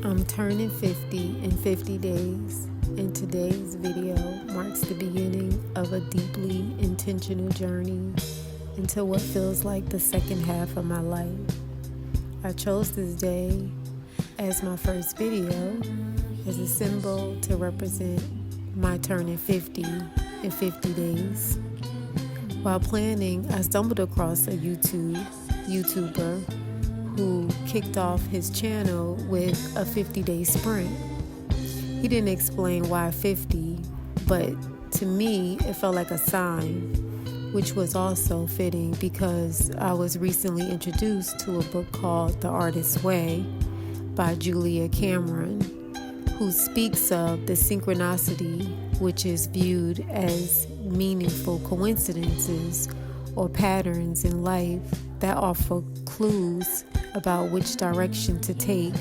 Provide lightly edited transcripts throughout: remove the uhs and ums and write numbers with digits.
I'm turning 50 in 50 days, and today's video marks the beginning of a deeply intentional journey into what feels like the second half of my life. I chose this day as my first video as a symbol to represent my turning 50 in 50 days. While planning, I stumbled across a YouTuber who kicked off his channel with a 50-day sprint. He didn't explain why 50, but to me, it felt like a sign, which was also fitting because I was recently introduced to a book called The Artist's Way by Julia Cameron, who speaks of the synchronicity, which is viewed as meaningful coincidences or patterns in life that offer clues about which direction to take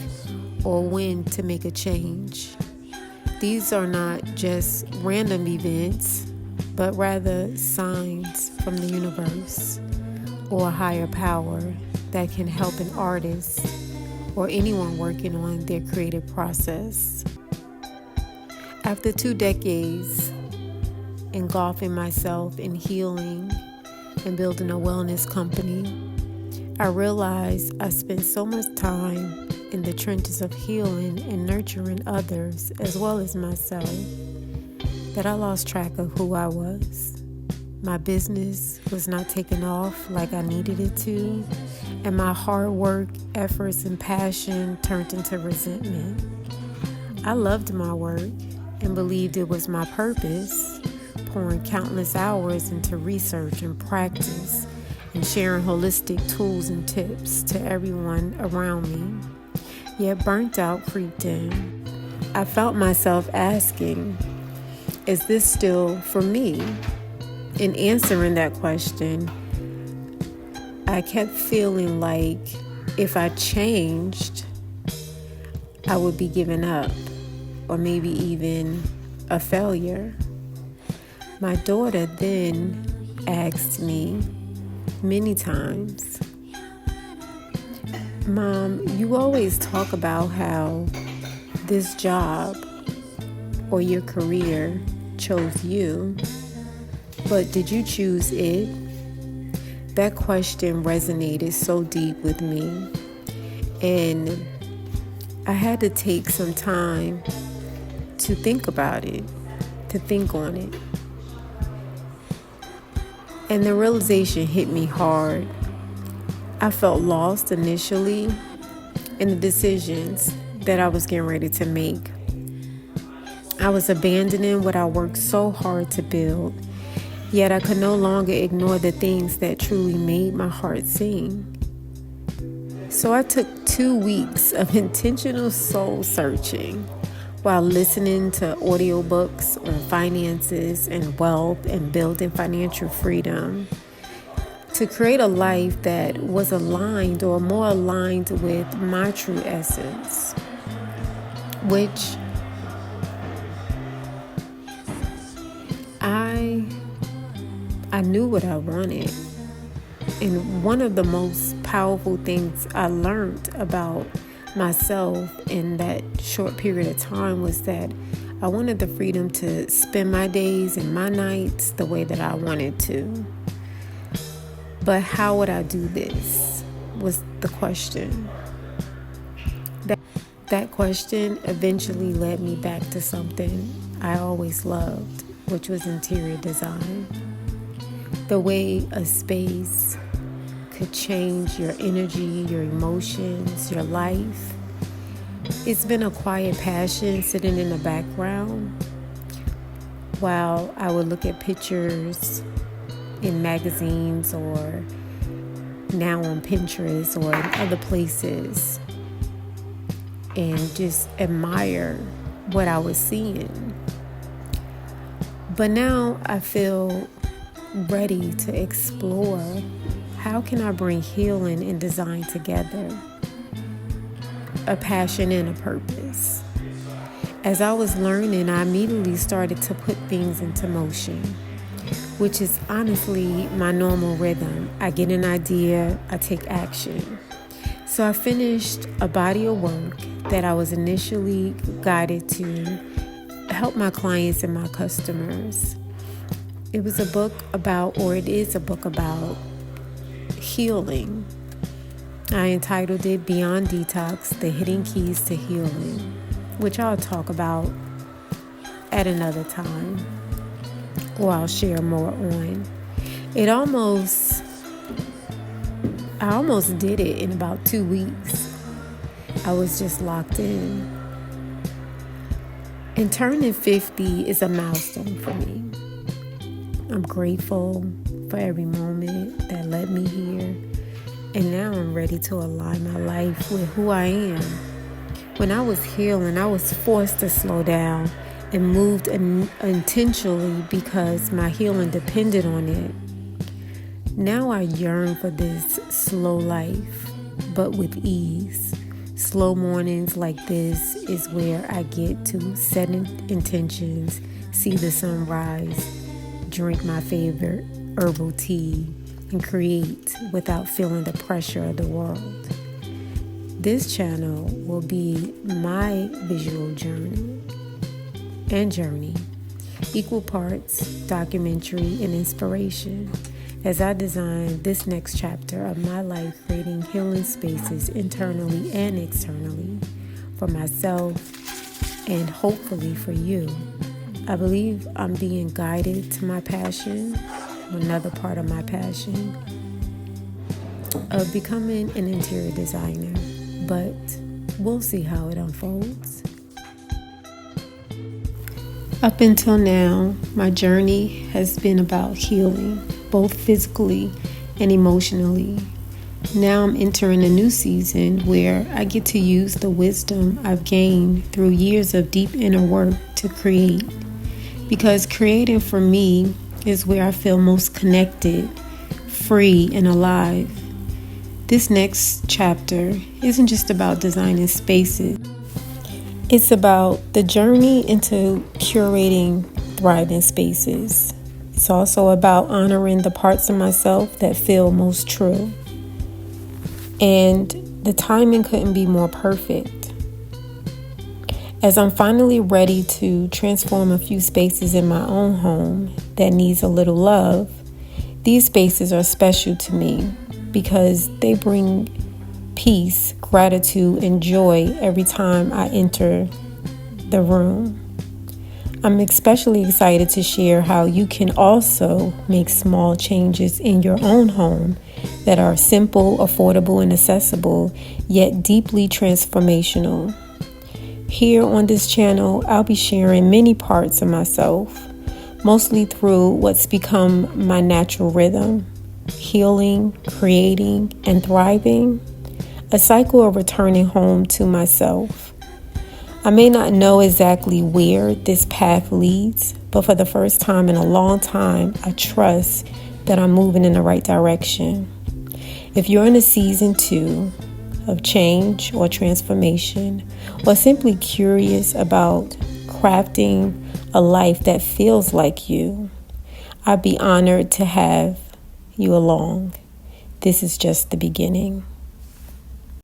or when to make a change. These are not just random events, but rather signs from the universe or a higher power that can help an artist or anyone working on their creative process. After 2 decades engulfing myself in healing and building a wellness company, I realized I spent so much time in the trenches of healing and nurturing others as well as myself that I lost track of who I was. My business was not taking off like I needed it to, and my hard work, efforts, and passion turned into resentment. I loved my work and believed it was my purpose, pouring countless hours into research and practice and sharing holistic tools and tips to everyone around me. Yet burnt out creeped in. I felt myself asking, is this still for me? In answering that question, I kept feeling like if I changed, I would be giving up or maybe even a failure. My daughter then asked me many times, Mom, you always talk about how this job or your career chose you, but did you choose it? That question resonated so deep with me, and I had to take some time to think about it, to think on it. And the realization hit me hard. I felt lost initially in the decisions that I was getting ready to make. I was abandoning what I worked so hard to build, yet I could no longer ignore the things that truly made my heart sing. So I took 2 weeks of intentional soul searching while listening to audiobooks on finances and wealth and building financial freedom to create a life that was aligned or more aligned with my true essence, which I knew what I wanted. And one of the most powerful things I learned about myself in that short period of time was that I wanted the freedom to spend my days and my nights the way that I wanted to. But how would I do this was the question. That question eventually led me back to something I always loved, which was interior design. The way a space could change your energy, your emotions, your life. It's been a quiet passion sitting in the background while I would look at pictures in magazines or now on Pinterest or in other places and just admire what I was seeing. But now I feel ready to explore how can I bring healing and design together, a passion and a purpose. As I was learning, I immediately started to put things into motion, which is honestly my normal rhythm. I get an idea, I take action. So I finished a body of work that I was initially guided to help my clients and my customers. It was a book about, or it is a book about, healing. I entitled it Beyond Detox, The Hidden Keys to Healing, which I'll talk about at another time, or I'll share more on. I almost did it in about 2 weeks. I was just locked in. And turning 50 is a milestone for me. I'm grateful for every moment that led me here. And now I'm ready to align my life with who I am. When I was healing, I was forced to slow down and moved intentionally because my healing depended on it. Now I yearn for this slow life, but with ease. Slow mornings like this is where I get to set intentions, see the sunrise, drink my favorite herbal tea, and create without feeling the pressure of the world. This channel will be my visual journey, equal parts documentary and inspiration, as I design this next chapter of my life, creating healing spaces internally and externally for myself and hopefully for you. I believe I'm being guided to my passion, another part of my passion, of becoming an interior designer, but we'll see how it unfolds. Up until now, my journey has been about healing, both physically and emotionally. Now I'm entering a new season where I get to use the wisdom I've gained through years of deep inner work to create. Because creating for me is where I feel most connected, free, and alive. This next chapter isn't just about designing spaces. It's about the journey into curating thriving spaces. It's also about honoring the parts of myself that feel most true. And the timing couldn't be more perfect. As I'm finally ready to transform a few spaces in my own home that needs a little love, these spaces are special to me because they bring peace, gratitude, and joy every time I enter the room. I'm especially excited to share how you can also make small changes in your own home that are simple, affordable, and accessible, yet deeply transformational. Here on this channel, I'll be sharing many parts of myself, mostly through what's become my natural rhythm: healing, creating, and thriving. A cycle of returning home to myself. I may not know exactly where this path leads, but for the first time in a long time, I trust that I'm moving in the right direction. If you're in a season 2 of change or transformation, or simply curious about crafting a life that feels like you, I'd be honored to have you along. This is just the beginning.